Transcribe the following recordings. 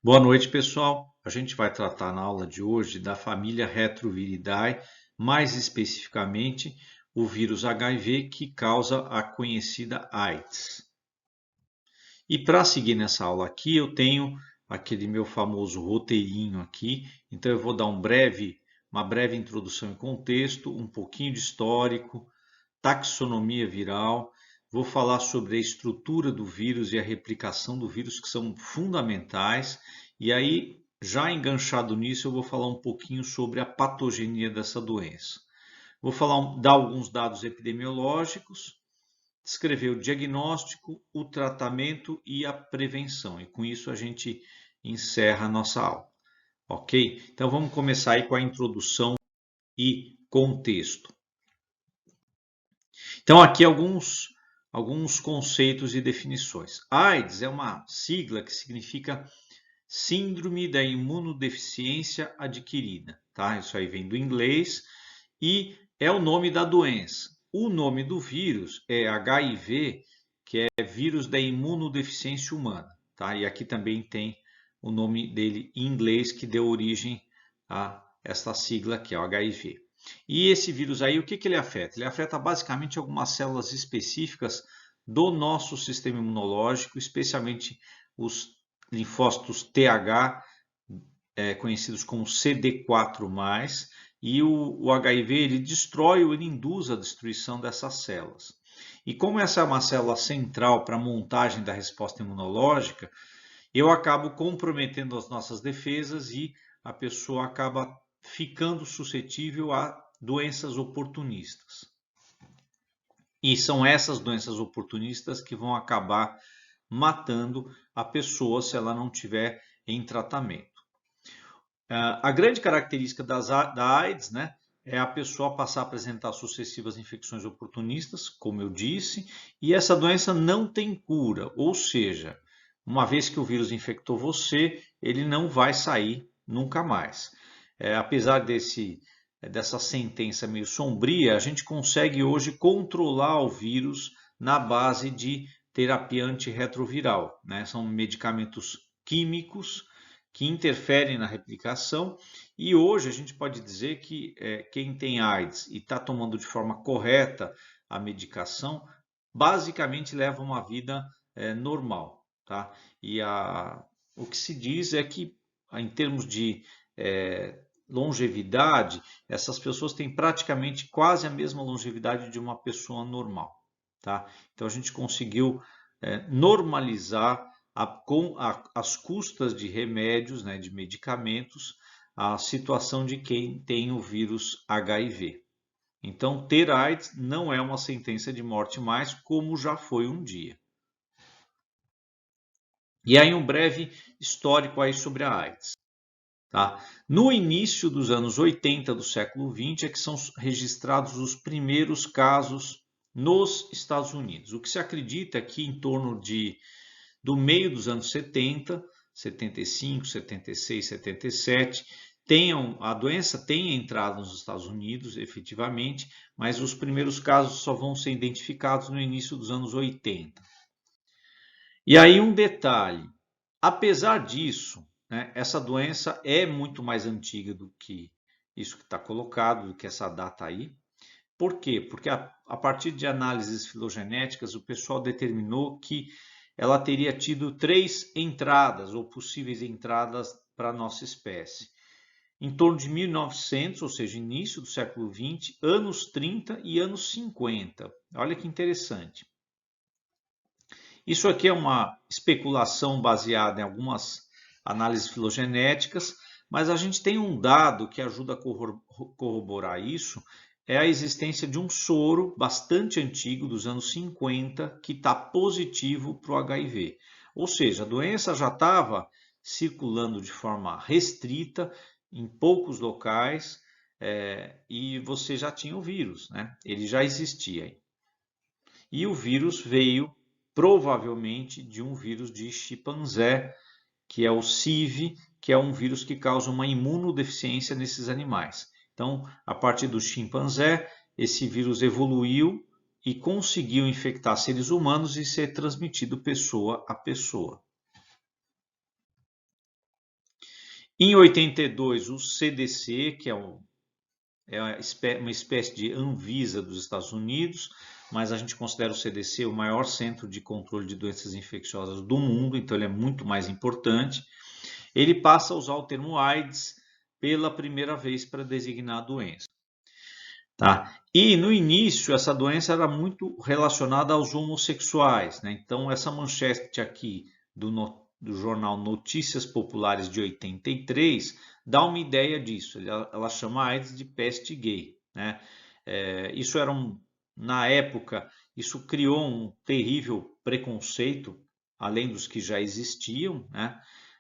Boa noite, pessoal. A gente vai tratar na aula de hoje da família Retroviridae, mais especificamente o vírus HIV que causa a conhecida AIDS. E para seguir nessa aula aqui, eu tenho aquele meu famoso roteirinho aqui, então eu vou dar uma breve introdução em contexto, um pouquinho de histórico, taxonomia viral, vou falar sobre a estrutura do vírus e a replicação do vírus, que são fundamentais, e aí, já enganchado nisso, eu vou falar um pouquinho sobre a patogenia dessa doença. Vou dar alguns dados epidemiológicos, descrever o diagnóstico, o tratamento e a prevenção, e com isso a gente encerra a nossa aula. Ok? Então vamos começar aí com a introdução e contexto. Então, aqui alguns conceitos e definições. AIDS é uma sigla que significa Síndrome da Imunodeficiência Adquirida. Tá? Isso aí vem do inglês e é o nome da doença. O nome do vírus é HIV, que é vírus da imunodeficiência humana. Tá? E aqui também tem o nome dele em inglês, que deu origem a esta sigla aqui, o HIV. E esse vírus aí, o que ele afeta? Ele afeta basicamente algumas células específicas do nosso sistema imunológico, especialmente os linfócitos TH, conhecidos como CD4+, e o HIV ele destrói ou ele induz a destruição dessas células. E como essa é uma célula central para a montagem da resposta imunológica, eu acabo comprometendo as nossas defesas e a pessoa acaba ficando suscetível a doenças oportunistas. E são essas doenças oportunistas que vão acabar matando a pessoa se ela não tiver em tratamento. A grande característica da AIDS, né, é a pessoa passar a apresentar sucessivas infecções oportunistas, como eu disse, e essa doença não tem cura, ou seja, uma vez que o vírus infectou você, ele não vai sair nunca mais. Apesar dessa sentença meio sombria, a gente consegue hoje controlar o vírus na base de terapia antirretroviral, né? São medicamentos químicos que interferem na replicação e hoje a gente pode dizer que quem tem AIDS e está tomando de forma correta a medicação, basicamente leva uma vida normal. Tá? E o que se diz é que, em termos de longevidade, essas pessoas têm praticamente quase a mesma longevidade de uma pessoa normal. Tá? Então a gente conseguiu normalizar com as custas de remédios, né, de medicamentos, a situação de quem tem o vírus HIV. Então, ter AIDS não é uma sentença de morte mais, como já foi um dia. E aí um breve histórico aí sobre a AIDS. Tá? No início dos anos 80 do século 20 é que são registrados os primeiros casos nos Estados Unidos. O que se acredita é que em torno do meio dos anos 70, 75, 76, 77, a doença tenha entrado nos Estados Unidos efetivamente, mas os primeiros casos só vão ser identificados no início dos anos 80. E aí um detalhe, apesar disso, né, essa doença é muito mais antiga do que isso que está colocado, do que essa data aí. Por quê? Porque a partir de análises filogenéticas, o pessoal determinou que ela teria tido 3 entradas ou possíveis entradas para a nossa espécie. Em torno de 1900, ou seja, início do século 20, anos 30 e anos 50. Olha que interessante. Isso aqui é uma especulação baseada em algumas análises filogenéticas, mas a gente tem um dado que ajuda a corroborar isso, é a existência de um soro bastante antigo, dos anos 50, que está positivo para o HIV. Ou seja, a doença já estava circulando de forma restrita em poucos locais e você já tinha o vírus, né? Ele já existia. E o vírus veio provavelmente de um vírus de chimpanzé, que é o CIV, que é um vírus que causa uma imunodeficiência nesses animais. Então, a partir do chimpanzé, esse vírus evoluiu e conseguiu infectar seres humanos e ser transmitido pessoa a pessoa. Em 82, o CDC, que é uma espécie de Anvisa dos Estados Unidos, mas a gente considera o CDC o maior centro de controle de doenças infecciosas do mundo, então ele é muito mais importante. Ele passa a usar o termo AIDS pela primeira vez para designar a doença. Tá? E no início essa doença era muito relacionada aos homossexuais, né? Então essa manchete aqui do jornal Notícias Populares de 83 dá uma ideia disso. Ela chama a AIDS de peste gay, né? Isso era na época, isso criou um terrível preconceito, além dos que já existiam, né?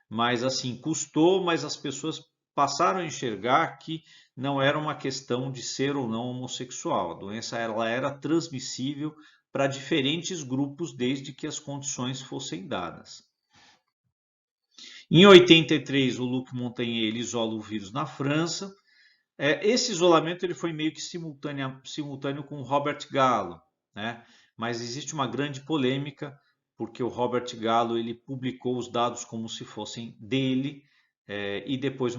Mas assim, custou, mas as pessoas passaram a enxergar que não era uma questão de ser ou não homossexual. A doença ela era transmissível para diferentes grupos desde que as condições fossem dadas. Em 83, o Luc Montagnier ele isola o vírus na França. Esse isolamento ele foi meio que simultâneo com o Robert Gallo, né? Mas existe uma grande polêmica porque o Robert Gallo ele publicou os dados como se fossem dele, e depois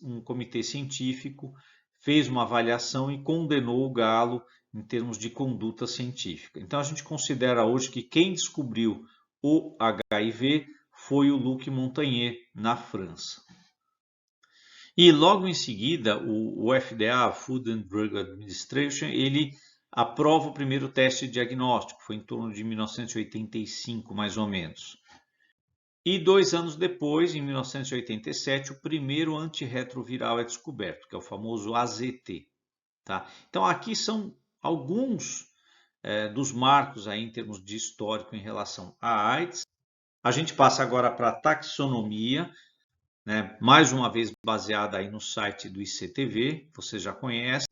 um comitê científico fez uma avaliação e condenou o Gallo em termos de conduta científica. Então a gente considera hoje que quem descobriu o HIV foi o Luc Montagnier na França. E logo em seguida, o FDA, Food and Drug Administration, ele aprova o primeiro teste de diagnóstico, foi em torno de 1985, mais ou menos. E 2 anos depois, em 1987, o primeiro antirretroviral é descoberto, que é o famoso AZT. Tá? Então aqui são alguns dos marcos aí em termos de histórico em relação à AIDS. A gente passa agora para a taxonomia, né? Mais uma vez baseada aí no site do ICTV, você já conhece,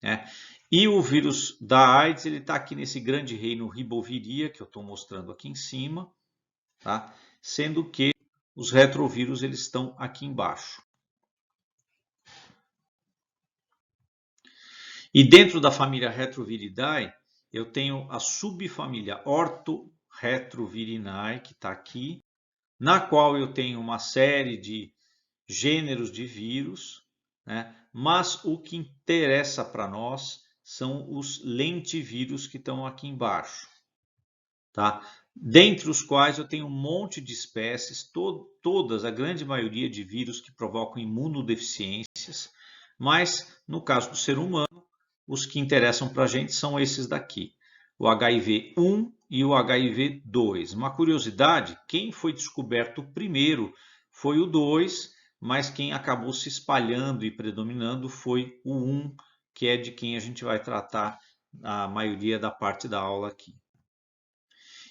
né? E o vírus da AIDS ele está aqui nesse grande reino riboviria que eu estou mostrando aqui em cima, tá? Sendo que os retrovírus eles estão aqui embaixo. E dentro da família Retroviridae, eu tenho a subfamília Orthorhetovirinae, que está aqui, na qual eu tenho uma série de gêneros de vírus, né? Mas o que interessa para nós são os lentivírus que estão aqui embaixo. Tá? Dentre os quais eu tenho um monte de espécies, todas, a grande maioria de vírus que provocam imunodeficiências, mas no caso do ser humano, os que interessam para a gente são esses daqui, o HIV-1 e o HIV-2. Uma curiosidade, quem foi descoberto primeiro foi o 2, mas quem acabou se espalhando e predominando foi o 1, que é de quem a gente vai tratar a maioria da parte da aula aqui.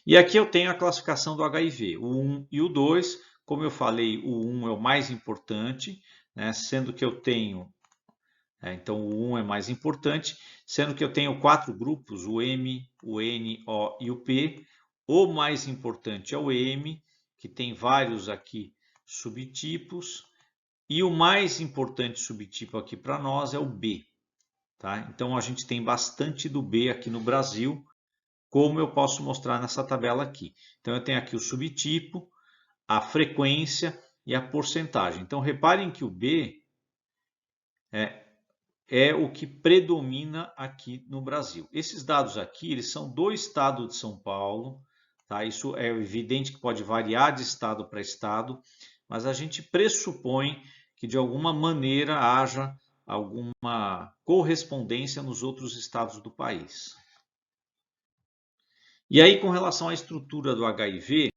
E aqui eu tenho a classificação do HIV, o 1 e o 2. Como eu falei, o 1 é o mais importante, né? Sendo que eu tenho, então o 1 é mais importante, sendo que eu tenho 4 grupos, o M, o N, O e o P. O mais importante é o M, que tem vários aqui subtipos, e o mais importante subtipo aqui para nós é o B. Tá? Então a gente tem bastante do B aqui no Brasil, como eu posso mostrar nessa tabela aqui. Então eu tenho aqui o subtipo, a frequência e a porcentagem. Então reparem que o B é o que predomina aqui no Brasil. Esses dados aqui, eles são do estado de São Paulo, tá? Isso é evidente que pode variar de estado para estado, mas a gente pressupõe que de alguma maneira haja alguma correspondência nos outros estados do país. E aí, com relação à estrutura do HIV,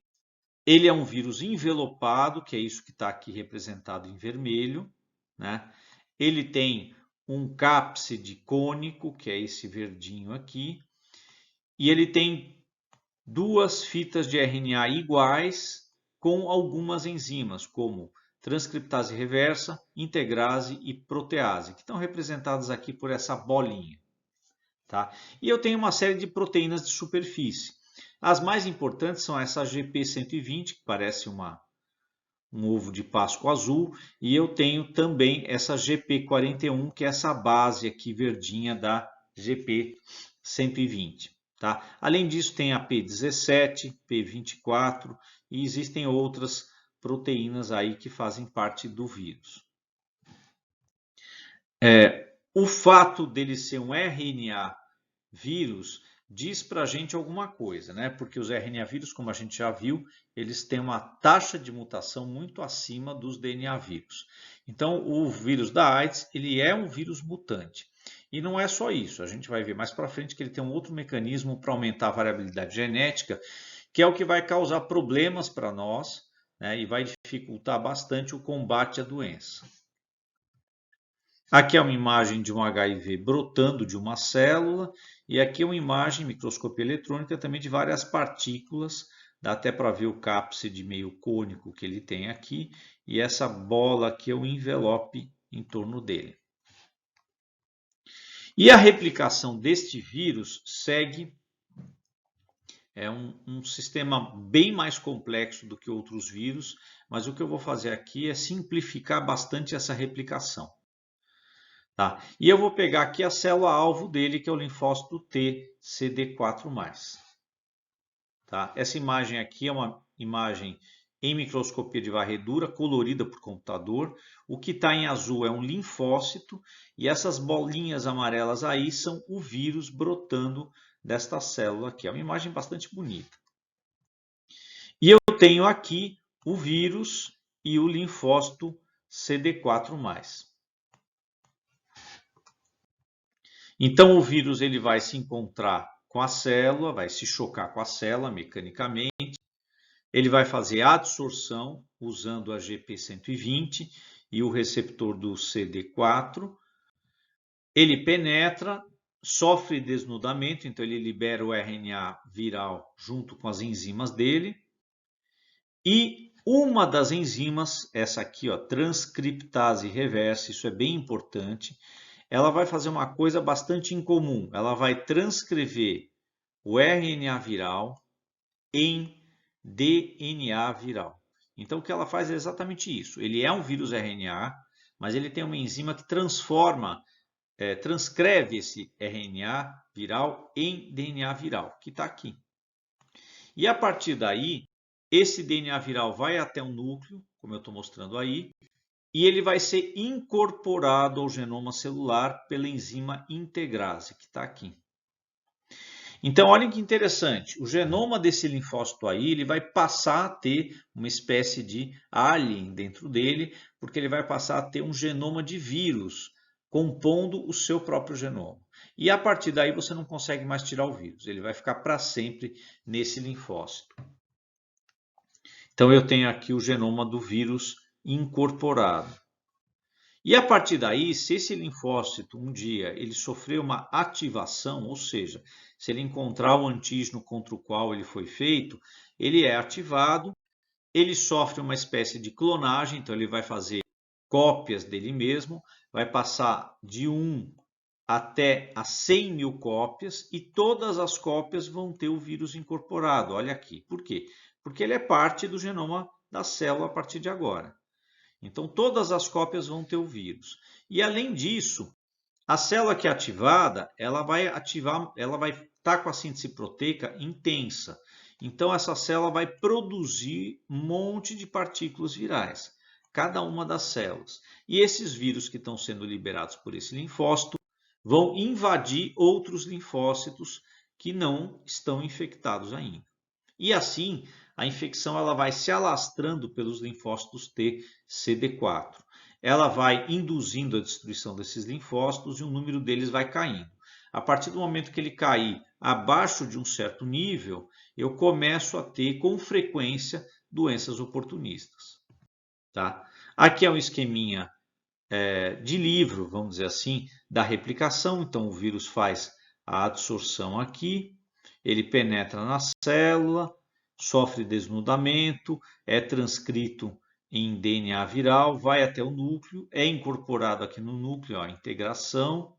ele é um vírus envelopado, que é isso que está aqui representado em vermelho, né? Ele tem um cápside cônico, que é esse verdinho aqui, e ele tem duas fitas de RNA iguais com algumas enzimas, como transcriptase reversa, integrase e protease, que estão representadas aqui por essa bolinha. Tá? E eu tenho uma série de proteínas de superfície. As mais importantes são essa GP120, que parece um ovo de Páscoa azul, e eu tenho também essa GP41, que é essa base aqui verdinha da GP120. Tá? Além disso, tem a P17, P24 e existem outras proteínas aí que fazem parte do vírus. O fato dele ser um RNA vírus diz para a gente alguma coisa, né? Porque os RNA vírus, como a gente já viu, eles têm uma taxa de mutação muito acima dos DNA vírus. Então, o vírus da AIDS, ele é um vírus mutante. E não é só isso, a gente vai ver mais para frente que ele tem um outro mecanismo para aumentar a variabilidade genética, que é o que vai causar problemas para nós, né? E vai dificultar bastante o combate à doença. Aqui é uma imagem de um HIV brotando de uma célula e aqui é uma imagem, microscopia eletrônica, também de várias partículas. Dá até para ver o cápside meio cônico que ele tem aqui e essa bola aqui é o envelope em torno dele. E a replicação deste vírus segue um sistema bem mais complexo do que outros vírus, mas o que eu vou fazer aqui é simplificar bastante essa replicação. Tá? E eu vou pegar aqui a célula-alvo dele, que é o linfócito T CD4+. Tá? Essa imagem aqui é uma imagem em microscopia de varredura, colorida por computador. O que está em azul é um linfócito e essas bolinhas amarelas aí são o vírus brotando desta célula aqui. É uma imagem bastante bonita. E eu tenho aqui o vírus e o linfócito CD4+. Então, o vírus ele vai se encontrar com a célula, vai se chocar com a célula mecanicamente, ele vai fazer a adsorção usando a GP120 e o receptor do CD4, ele penetra, sofre desnudamento, então ele libera o RNA viral junto com as enzimas dele, e uma das enzimas, essa aqui, ó, transcriptase reversa, isso é bem importante, ela vai fazer uma coisa bastante incomum. Ela vai transcrever o RNA viral em DNA viral. Então, o que ela faz é exatamente isso. Ele é um vírus RNA, mas ele tem uma enzima que transcreve esse RNA viral em DNA viral, que está aqui. E a partir daí, esse DNA viral vai até o núcleo, como eu estou mostrando aí, e ele vai ser incorporado ao genoma celular pela enzima integrase, que está aqui. Então, olhem que interessante, o genoma desse linfócito aí, ele vai passar a ter uma espécie de alien dentro dele, porque ele vai passar a ter um genoma de vírus, compondo o seu próprio genoma. E a partir daí você não consegue mais tirar o vírus, ele vai ficar para sempre nesse linfócito. Então, eu tenho aqui o genoma do vírus incorporado. E a partir daí, se esse linfócito um dia ele sofrer uma ativação, ou seja, se ele encontrar o antígeno contra o qual ele foi feito, ele é ativado, ele sofre uma espécie de clonagem, então ele vai fazer cópias dele mesmo, vai passar de 1 até a 100 mil cópias e todas as cópias vão ter o vírus incorporado. Olha aqui, por quê? Porque ele é parte do genoma da célula a partir de agora. Então, todas as cópias vão ter o vírus. E, além disso, a célula que é ativada, ela vai estar com a síntese proteica intensa. Então, essa célula vai produzir um monte de partículas virais, cada uma das células. E esses vírus que estão sendo liberados por esse linfócito vão invadir outros linfócitos que não estão infectados ainda. E assim, a infecção ela vai se alastrando pelos linfócitos T CD4. Ela vai induzindo a destruição desses linfócitos e o número deles vai caindo. A partir do momento que ele cair abaixo de um certo nível, eu começo a ter com frequência doenças oportunistas. Tá? Aqui é um esqueminha de livro, vamos dizer assim, da replicação. Então o vírus faz a adsorção aqui, ele penetra na célula, sofre desnudamento, é transcrito em DNA viral, vai até o núcleo, é incorporado aqui no núcleo, ó, a integração,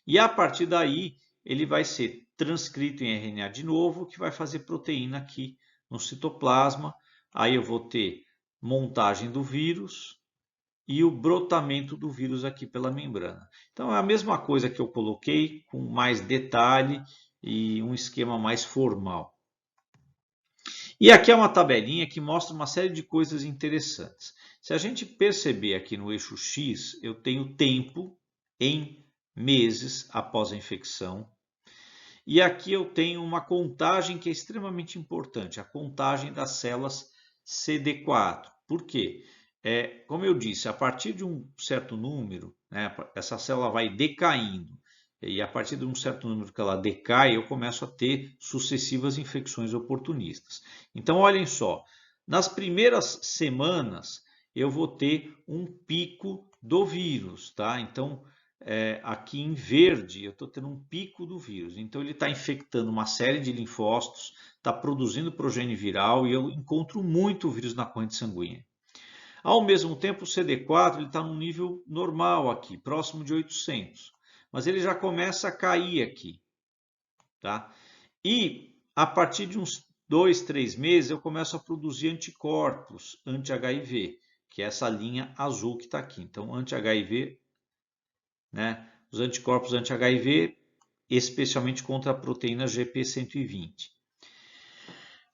e a partir daí ele vai ser transcrito em RNA de novo, que vai fazer proteína aqui no citoplasma. Aí eu vou ter montagem do vírus e o brotamento do vírus aqui pela membrana. Então é a mesma coisa que eu coloquei, com mais detalhe e um esquema mais formal. E aqui é uma tabelinha que mostra uma série de coisas interessantes. Se a gente perceber aqui no eixo X, eu tenho tempo em meses após a infecção. E aqui eu tenho uma contagem que é extremamente importante, a contagem das células CD4. Por quê? Como eu disse, a partir de um certo número, né, essa célula vai decaindo. E a partir de um certo número que ela decai, eu começo a ter sucessivas infecções oportunistas. Então, olhem só, nas primeiras semanas eu vou ter um pico do vírus, tá? Então, aqui em verde eu estou tendo um pico do vírus. Então, ele está infectando uma série de linfócitos, está produzindo progênie viral e eu encontro muito vírus na corrente sanguínea. Ao mesmo tempo, o CD4 está num nível normal aqui, próximo de 800. Mas ele já começa a cair aqui, tá? E a partir de uns 2, 3 meses eu começo a produzir anticorpos anti-HIV, que é essa linha azul que está aqui. Então, anti-HIV, né? Os anticorpos anti-HIV, especialmente contra a proteína GP120.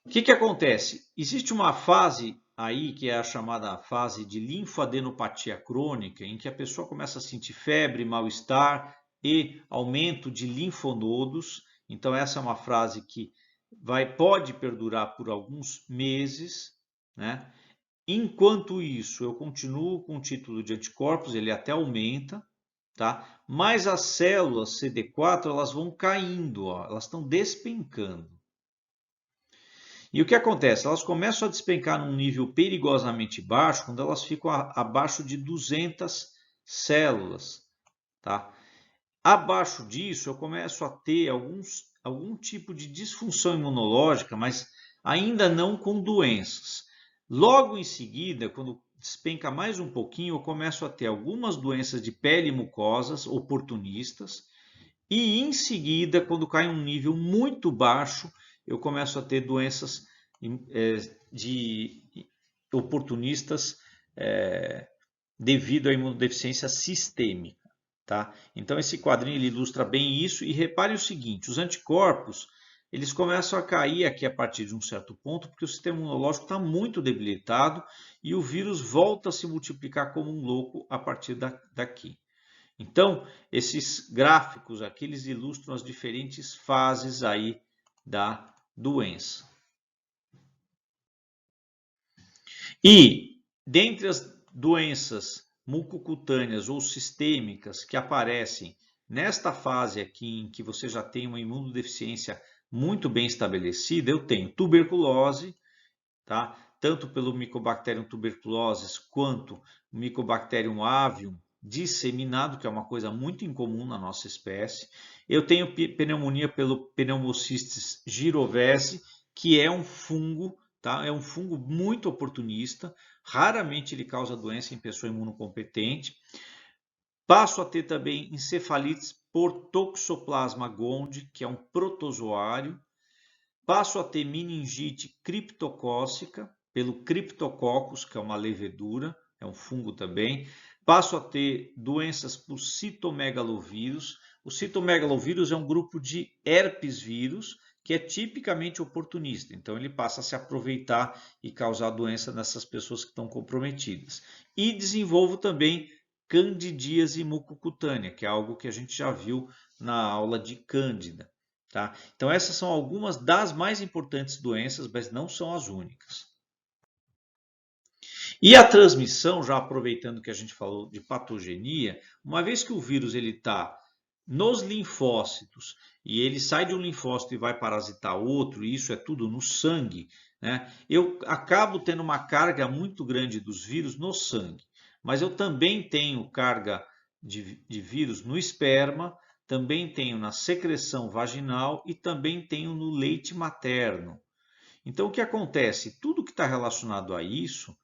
O que acontece? Existe uma fase aí que é a chamada fase de linfadenopatia crônica, em que a pessoa começa a sentir febre, mal-estar e aumento de linfonodos. Então essa é uma fase que pode perdurar por alguns meses, né? Enquanto isso, eu continuo com o título de anticorpos, ele até aumenta, tá? Mas as células CD4 elas vão caindo, ó, elas estão despencando. E o que acontece? Elas começam a despencar num nível perigosamente baixo quando elas ficam abaixo de 200 células, tá? Abaixo disso, eu começo a ter algum tipo de disfunção imunológica, mas ainda não com doenças. Logo em seguida, quando despenca mais um pouquinho, eu começo a ter algumas doenças de pele e mucosas oportunistas. E em seguida, quando cai um nível muito baixo, eu começo a ter doenças de oportunistas devido à imunodeficiência sistêmica. Tá? Então esse quadrinho ele ilustra bem isso e repare o seguinte, os anticorpos eles começam a cair aqui a partir de um certo ponto porque o sistema imunológico está muito debilitado e o vírus volta a se multiplicar como um louco a partir daqui. Então esses gráficos aqui eles ilustram as diferentes fases aí da doença. E dentre as doenças mucocutâneas ou sistêmicas que aparecem nesta fase aqui em que você já tem uma imunodeficiência muito bem estabelecida, eu tenho tuberculose, tá? Tanto pelo Mycobacterium tuberculosis quanto o Mycobacterium avium disseminado, que é uma coisa muito incomum na nossa espécie. Eu tenho pneumonia pelo Pneumocystis gyrovese, que é um fungo, tá? É um fungo muito oportunista, raramente ele causa doença em pessoa imunocompetente. Passo a ter também encefalites por Toxoplasma gondii, que é um protozoário. Passo a ter meningite criptocócica, pelo Cryptococcus, que é uma levedura, é um fungo também. Passo a ter doenças por citomegalovírus. O citomegalovírus é um grupo de herpes vírus que é tipicamente oportunista. Então, ele passa a se aproveitar e causar doença nessas pessoas que estão comprometidas. E desenvolvo também candidíase mucocutânea, que é algo que a gente já viu na aula de Cândida. Tá? Então, essas são algumas das mais importantes doenças, mas não são as únicas. E a transmissão, já aproveitando que a gente falou de patogenia, uma vez que o vírus está nos linfócitos e ele sai de um linfócito e vai parasitar outro, e isso é tudo no sangue, né? Eu acabo tendo uma carga muito grande dos vírus no sangue, mas eu também tenho carga de vírus no esperma, também tenho na secreção vaginal e também tenho no leite materno. Então, o que acontece? Tudo que está relacionado a isso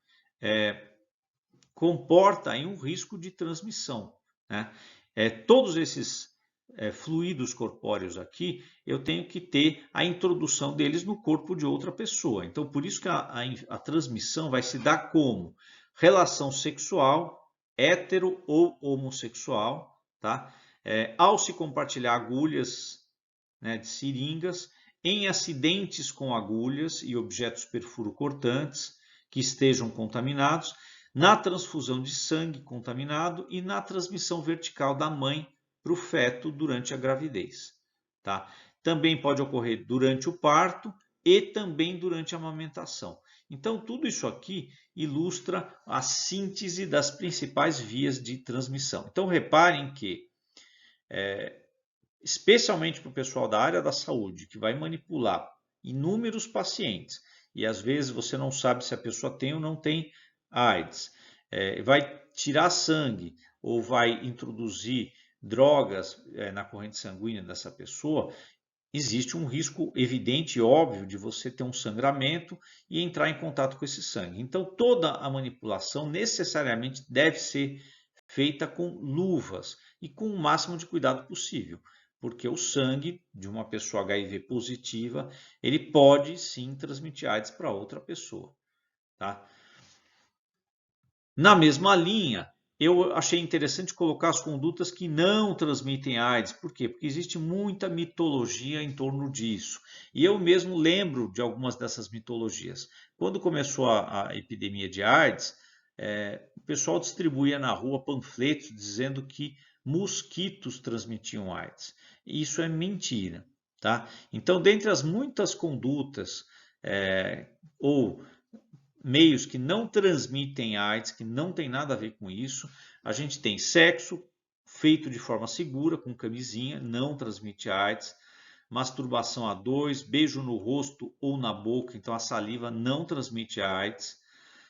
comporta aí um risco de transmissão, né? Todos esses fluidos corpóreos aqui, eu tenho que ter a introdução deles no corpo de outra pessoa. Então, por isso que a transmissão vai se dar como relação sexual, hétero ou homossexual, tá? Ao se compartilhar agulhas, né, de seringas, em acidentes com agulhas e objetos perfuro-cortantes que estejam contaminados, na transfusão de sangue contaminado e na transmissão vertical da mãe para o feto durante a gravidez. Tá? Também pode ocorrer durante o parto e também durante a amamentação. Então, tudo isso aqui ilustra a síntese das principais vias de transmissão. Então, reparem que, especialmente para o pessoal da área da saúde, que vai manipular inúmeros pacientes, e às vezes você não sabe se a pessoa tem ou não tem AIDS, vai tirar sangue ou vai introduzir drogas na corrente sanguínea dessa pessoa, existe um risco evidente e óbvio de você ter um sangramento e entrar em contato com esse sangue. Então, toda a manipulação necessariamente deve ser feita com luvas e com o máximo de cuidado possível, porque o sangue de uma pessoa HIV positiva, ele pode sim transmitir AIDS para outra pessoa, tá? Na mesma linha, eu achei interessante colocar as condutas que não transmitem AIDS. Por quê? Porque existe muita mitologia em torno disso. E eu mesmo lembro de algumas dessas mitologias. Quando começou a epidemia de AIDS, o pessoal distribuía na rua panfletos dizendo que mosquitos transmitiam AIDS. E isso é mentira, tá? Então, dentre as muitas condutas ou meios que não transmitem AIDS, que não tem nada a ver com isso, a gente tem sexo feito de forma segura, com camisinha, não transmite AIDS, masturbação a dois, beijo no rosto ou na boca, então a saliva não transmite AIDS,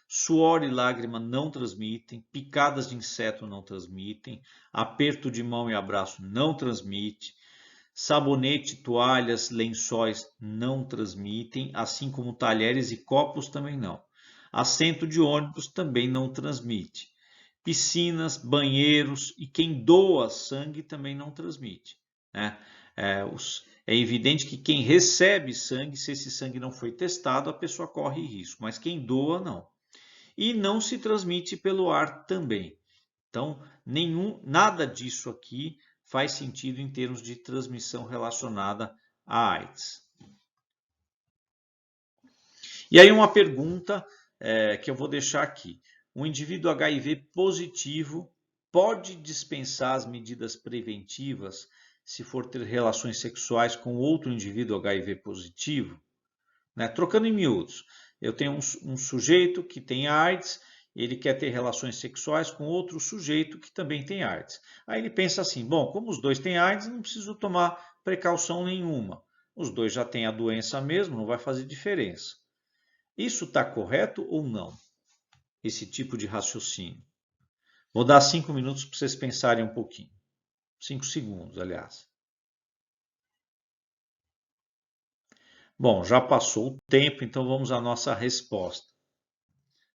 suor e lágrima não transmitem, picadas de inseto não transmitem, aperto de mão e abraço não transmite, sabonete, toalhas, lençóis não transmitem, assim como talheres e copos também não. Assento de ônibus também não transmite. Piscinas, banheiros e quem doa sangue também não transmite, né? É evidente que quem recebe sangue, se esse sangue não foi testado, a pessoa corre risco, mas quem doa não. E não se transmite pelo ar também. Então, nada disso aqui faz sentido em termos de transmissão relacionada à AIDS. E aí uma pergunta que eu vou deixar aqui. Um indivíduo HIV positivo pode dispensar as medidas preventivas se for ter relações sexuais com outro indivíduo HIV positivo? Né? Trocando em miúdos, eu tenho um sujeito que tem AIDS, ele quer ter relações sexuais com outro sujeito que também tem AIDS. Aí ele pensa assim, bom, como os dois têm AIDS, não preciso tomar precaução nenhuma. Os dois já têm a doença mesmo, não vai fazer diferença. Isso está correto ou não? Esse tipo de raciocínio. Vou dar 5 minutos para vocês pensarem um pouquinho. 5 segundos, aliás. Bom, já passou o tempo, então vamos à nossa resposta.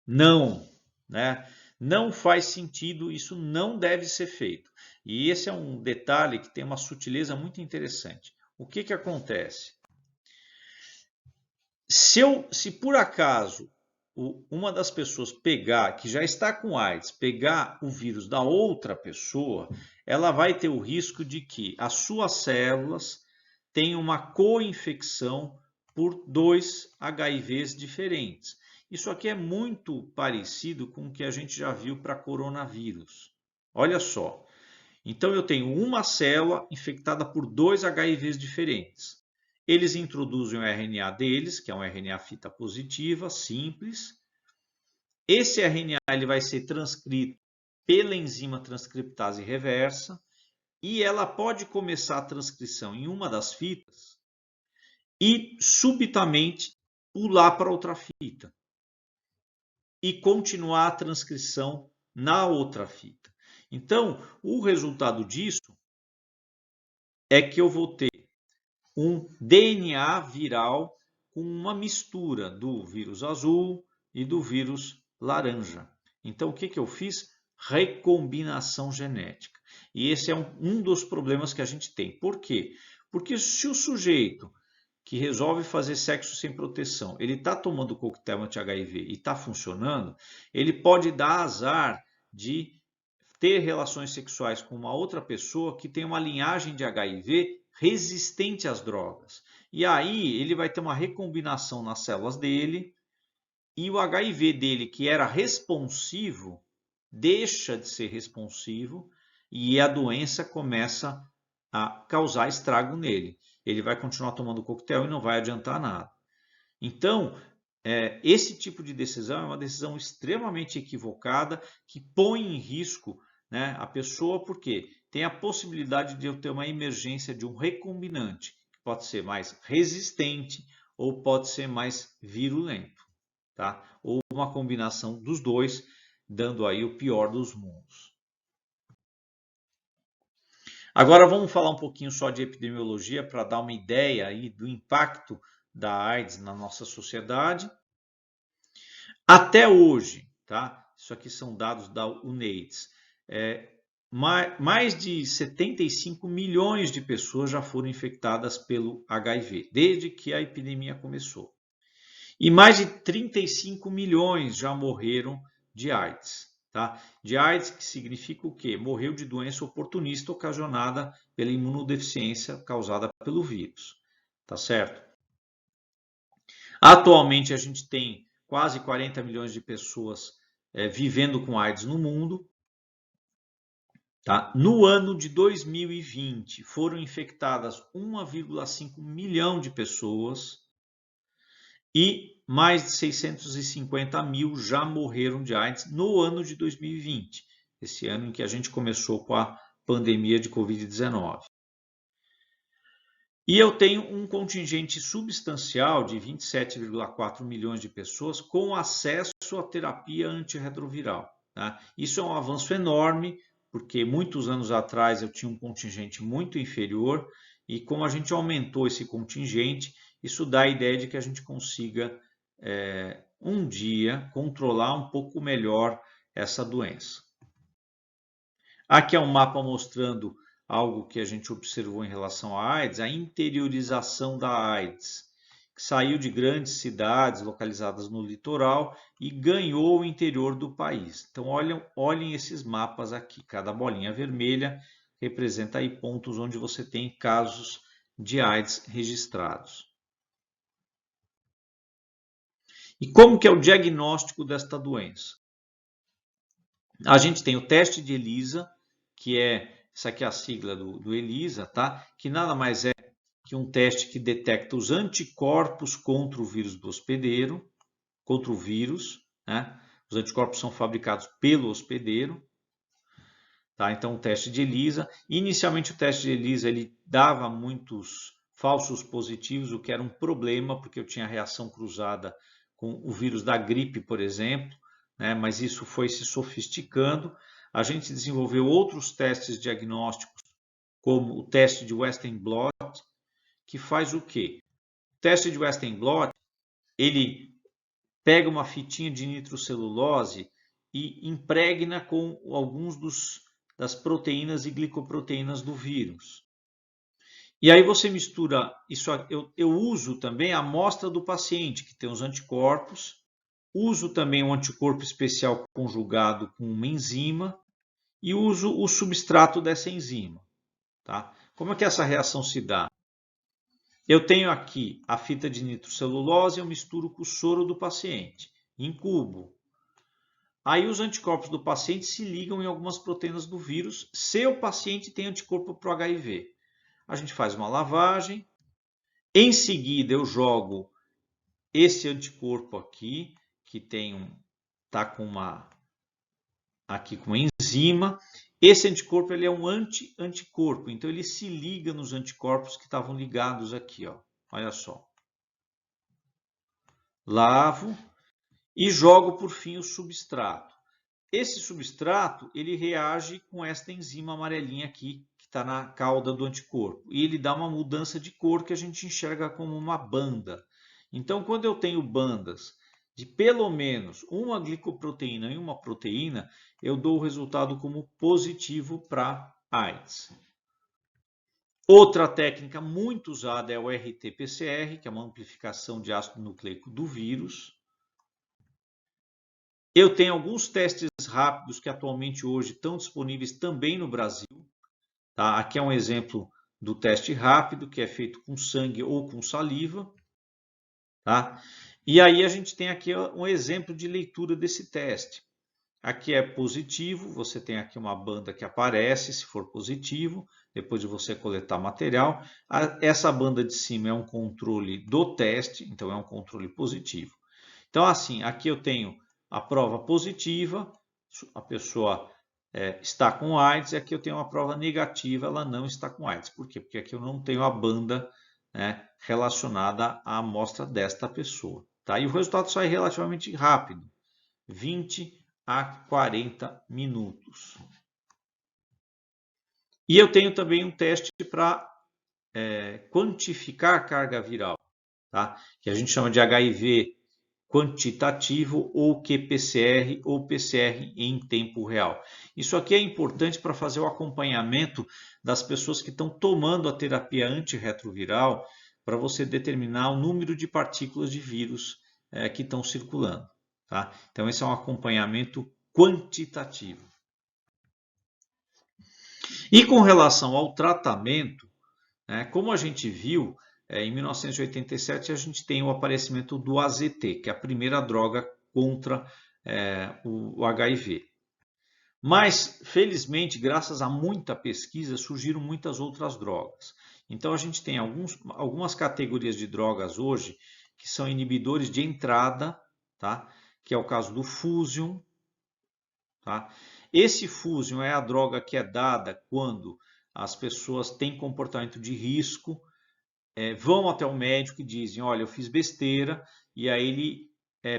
Não, né? Não faz sentido, isso não deve ser feito. E esse é um detalhe que tem uma sutileza muito interessante. O que que acontece? Se por acaso uma das pessoas pegar, que já está com AIDS, pegar o vírus da outra pessoa, ela vai ter o risco de que as suas células tenham uma co-infecção por 2 HIVs diferentes. Isso aqui é muito parecido com o que a gente já viu para coronavírus. Olha só. Então eu tenho uma célula infectada por 2 HIVs diferentes. Eles introduzem o RNA deles, que é um RNA fita positiva, simples. Esse RNA ele vai ser transcrito pela enzima transcriptase reversa e ela pode começar a transcrição em uma das fitas e subitamente pular para outra fita e continuar a transcrição na outra fita. Então, o resultado disso é que eu vou ter um DNA viral com uma mistura do vírus azul e do vírus laranja. Então, o que que eu fiz? Recombinação genética. E esse é um dos problemas que a gente tem. Por quê? Porque se o sujeito que resolve fazer sexo sem proteção, ele está tomando coquetel anti-HIV e está funcionando, ele pode dar azar de ter relações sexuais com uma outra pessoa que tem uma linhagem de HIV resistente às drogas. E aí ele vai ter uma recombinação nas células dele e o HIV dele, que era responsivo, deixa de ser responsivo e a doença começa a causar estrago nele. Ele vai continuar tomando o coquetel e não vai adiantar nada. Então, esse tipo de decisão é uma decisão extremamente equivocada que põe em risco, né, a pessoa, porque tem a possibilidade de eu ter uma emergência de um recombinante, que pode ser mais resistente ou pode ser mais virulento, tá? Ou uma combinação dos dois, dando aí o pior dos mundos. Agora vamos falar um pouquinho só de epidemiologia para dar uma ideia aí do impacto da AIDS na nossa sociedade. Até hoje, tá? Isso aqui são dados da UNAIDS. Mais de 75 milhões de pessoas já foram infectadas pelo HIV, desde que a epidemia começou. E mais de 35 milhões já morreram de AIDS. Tá? De AIDS, que significa o quê? Morreu de doença oportunista ocasionada pela imunodeficiência causada pelo vírus. Tá certo? Atualmente a gente tem quase 40 milhões de pessoas vivendo com AIDS no mundo. Tá? No ano de 2020 foram infectadas 1,5 milhão de pessoas e mais de 650 mil já morreram de AIDS no ano de 2020, esse ano em que a gente começou com a pandemia de Covid-19. E eu tenho um contingente substancial de 27,4 milhões de pessoas com acesso à terapia antirretroviral. Tá? Isso é um avanço enorme, porque muitos anos atrás eu tinha um contingente muito inferior, e como a gente aumentou esse contingente, isso dá a ideia de que a gente consiga um dia controlar um pouco melhor essa doença. Aqui é um mapa mostrando algo que a gente observou em relação à AIDS, a interiorização da AIDS, que saiu de grandes cidades localizadas no litoral e ganhou o interior do país. Então olhem esses mapas aqui, cada bolinha vermelha representa aí pontos onde você tem casos de AIDS registrados. E como que é o diagnóstico desta doença? A gente tem o teste de ELISA, que essa aqui é a sigla do ELISA, tá? Que nada mais é que um teste que detecta os anticorpos contra o vírus do hospedeiro, contra o vírus, né? Os anticorpos são fabricados pelo hospedeiro, tá? Então o teste de ELISA, inicialmente o teste de ELISA ele dava muitos falsos positivos, o que era um problema, porque eu tinha reação cruzada com o vírus da gripe, por exemplo, né? Mas isso foi se sofisticando. A gente desenvolveu outros testes diagnósticos, como o teste de Western blot, que faz o quê? O teste de Western blot, ele pega uma fitinha de nitrocelulose e impregna com alguns das proteínas e glicoproteínas do vírus. E aí você mistura isso. Eu uso também a amostra do paciente, que tem os anticorpos, uso também um anticorpo especial conjugado com uma enzima e uso o substrato dessa enzima. Tá? Como é que essa reação se dá? Eu tenho aqui a fita de nitrocelulose, eu misturo com o soro do paciente, incubo. Aí os anticorpos do paciente se ligam em algumas proteínas do vírus, se o paciente tem anticorpo para o HIV. A gente faz uma lavagem, em seguida eu jogo esse anticorpo aqui, que tá com uma enzima. Esse anticorpo ele é um anticorpo, então ele se liga nos anticorpos que estavam ligados aqui, ó. Olha só. Lavo e jogo por fim o substrato. Esse substrato ele reage com esta enzima amarelinha aqui, que está na cauda do anticorpo. E ele dá uma mudança de cor que a gente enxerga como uma banda. Então, quando eu tenho bandas de pelo menos uma glicoproteína e uma proteína, eu dou o resultado como positivo para AIDS. Outra técnica muito usada é o RT-PCR, que é uma amplificação de ácido nucleico do vírus. Eu tenho alguns testes rápidos que atualmente hoje estão disponíveis também no Brasil. Tá? Aqui é um exemplo do teste rápido, que é feito com sangue ou com saliva, tá? E aí a gente tem aqui um exemplo de leitura desse teste. Aqui é positivo, você tem aqui uma banda que aparece se for positivo, depois de você coletar material. Essa banda de cima é um controle do teste, então é um controle positivo. Então, assim, aqui eu tenho a prova positiva, a pessoa está com AIDS, e aqui eu tenho uma prova negativa, ela não está com AIDS. Por quê? Porque aqui eu não tenho a banda, né, relacionada à amostra desta pessoa. Tá? E o resultado sai relativamente rápido, 20 a 40 minutos. E eu tenho também um teste para quantificar a carga viral, tá? Que a gente chama de HIV quantitativo ou qPCR ou PCR em tempo real. Isso aqui é importante para fazer o acompanhamento das pessoas que estão tomando a terapia antirretroviral para você determinar o número de partículas de vírus que estão circulando. Tá? Então, esse é um acompanhamento quantitativo. E com relação ao tratamento, como a gente viu, em 1987 a gente tem o aparecimento do AZT, que é a primeira droga contra o HIV. Mas, felizmente, graças a muita pesquisa, surgiram muitas outras drogas. Então, a gente tem algumas categorias de drogas hoje que são inibidores de entrada, tá? Que é o caso do Fusion. Tá? Esse Fusion é a droga que é dada quando as pessoas têm comportamento de risco, vão até o médico e dizem, olha, eu fiz besteira, e aí ele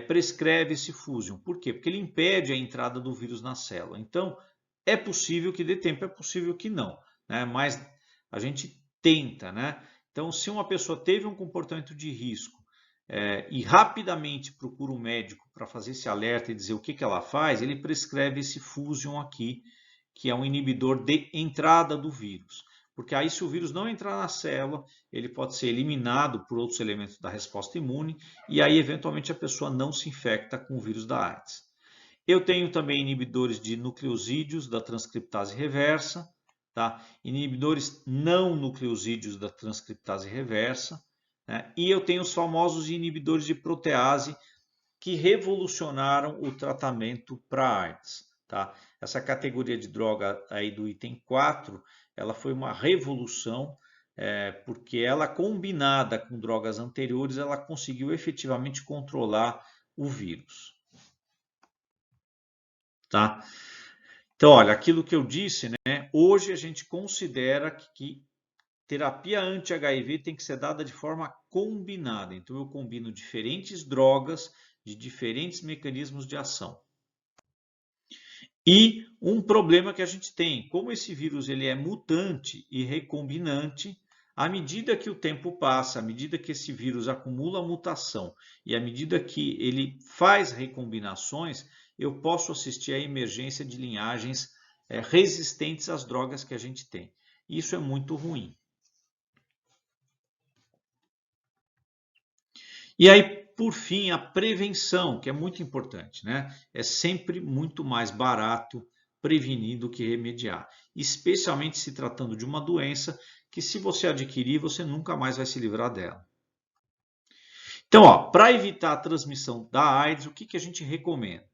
prescreve esse Fusion. Por quê? Porque ele impede a entrada do vírus na célula. Então, é possível que dê tempo, é possível que não, né? Mas a gente tenta, né? Então, se uma pessoa teve um comportamento de risco e rapidamente procura um médico para fazer esse alerta e dizer o que ela faz, ele prescreve esse Fusion aqui, que é um inibidor de entrada do vírus. Porque aí, se o vírus não entrar na célula, ele pode ser eliminado por outros elementos da resposta imune e aí, eventualmente, a pessoa não se infecta com o vírus da AIDS. Eu tenho também inibidores de nucleosídeos da transcriptase reversa, tá? Inibidores não nucleosídeos da transcriptase reversa, né? E eu tenho os famosos inibidores de protease que revolucionaram o tratamento para AIDS. Tá? Essa categoria de droga aí do item 4, ela foi uma revolução, porque ela combinada com drogas anteriores, ela conseguiu efetivamente controlar o vírus. Tá? Então, olha, aquilo que eu disse, né? Hoje a gente considera que terapia anti-HIV tem que ser dada de forma combinada. Então, eu combino diferentes drogas de diferentes mecanismos de ação. E um problema que a gente tem, como esse vírus ele é mutante e recombinante, à medida que o tempo passa, à medida que esse vírus acumula mutação e à medida que ele faz recombinações, eu posso assistir à emergência de linhagens resistentes às drogas que a gente tem. Isso é muito ruim. E aí, por fim, a prevenção, que é muito importante, né? É sempre muito mais barato prevenir do que remediar, especialmente se tratando de uma doença que, se você adquirir, você nunca mais vai se livrar dela. Então, para evitar a transmissão da AIDS, o que a gente recomenda?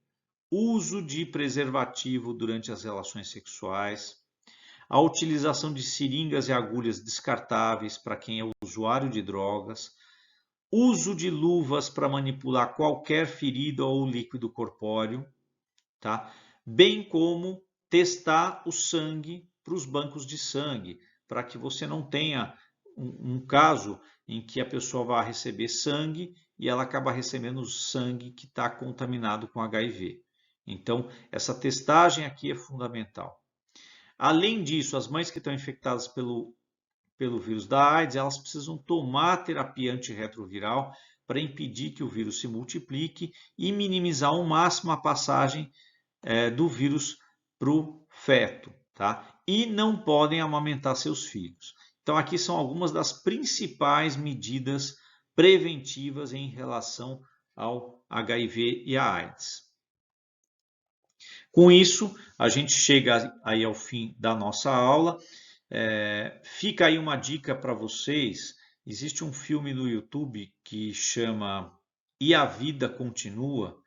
Uso de preservativo durante as relações sexuais, a utilização de seringas e agulhas descartáveis para quem é usuário de drogas, uso de luvas para manipular qualquer ferida ou líquido corpóreo, tá? Bem como testar o sangue para os bancos de sangue, para que você não tenha um caso em que a pessoa vai receber sangue e ela acaba recebendo sangue que está contaminado com HIV. Então, essa testagem aqui é fundamental. Além disso, as mães que estão infectadas pelo vírus da AIDS, elas precisam tomar terapia antirretroviral para impedir que o vírus se multiplique e minimizar ao máximo a passagem do vírus para o feto, tá? E não podem amamentar seus filhos. Então, aqui são algumas das principais medidas preventivas em relação ao HIV e à AIDS. Com isso, a gente chega aí ao fim da nossa aula. Fica aí uma dica para vocês. Existe um filme no YouTube que chama E a Vida Continua.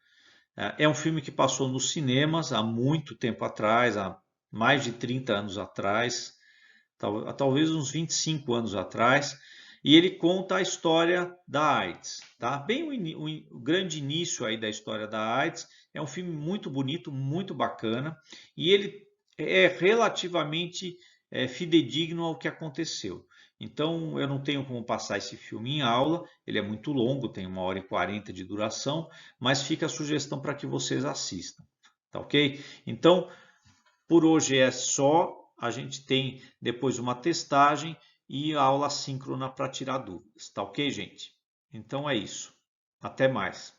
É um filme que passou nos cinemas há muito tempo atrás, há mais de 30 anos atrás, talvez uns 25 anos atrás, e ele conta a história da AIDS, tá? Bem o grande início aí da história da AIDS. É um filme muito bonito, muito bacana, e ele é relativamente fidedigno ao que aconteceu. Então, eu não tenho como passar esse filme em aula, ele é muito longo, tem 1h40 de duração, mas fica a sugestão para que vocês assistam, tá ok? Então, por hoje é só. A gente tem depois uma testagem e aula síncrona para tirar dúvidas, tá ok, gente? Então é isso. Até mais.